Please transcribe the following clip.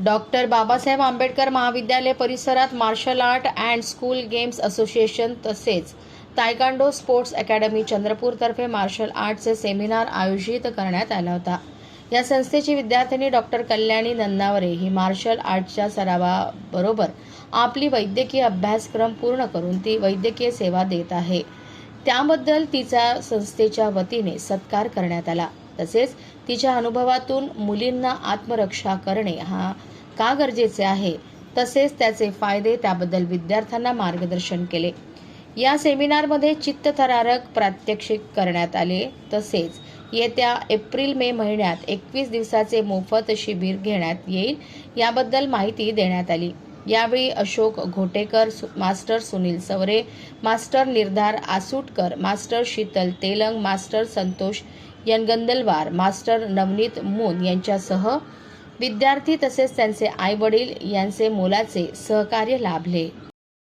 Doctor Babasaheb Ambedkar महाविद्यालय परिसरात martial art and school games association तसेच तायकांडो स्पोर्ट्स अकॅडमी चंद्रपूरतर्फे मार्शल आर्टचे सेमिनार आयोजित करण्यात आला होता। या संस्थेची विद्यार्थिनी डॉक्टर कल्याणी नन्नावरे ही मार्शल आर्टच्या सरावाबरोबर आपली वैद्यकीय अभ्यासक्रम पूर्ण करून ती वैद्यकीय सेवा देत आहे। त्याबद्दल तिचा संस्थेच्या वतीने सत्कार करण्यात आला। तसेच तिच्या अनुभवातून मुलींना आत्मरक्षा करणे का गरजेचे आहे तसेच त्याचे फायदे त्याबद्दल विद्यार्थ्यांना मार्गदर्शन केले। या सेमिनारमध्ये चित्तथरारक प्रात्यक्षिक करण्यात आले। तसेच येत्या एप्रिल-मे महिन्यात 21 दिवसाचे मोफत शिबिर घेण्यात येईल याबद्दल माहिती देण्यात आली। यावेळी Ashok Ghotekar, master Sunil Savare, master Nirdhar Asutkar, master Sheetal Telang, master Santosh Yangandalwar, master Navneet Moon यांच्यासह विद्यार्थी तसेच त्यांचे आई-वडील यांचे मोलाचे सहकार्य लाभले।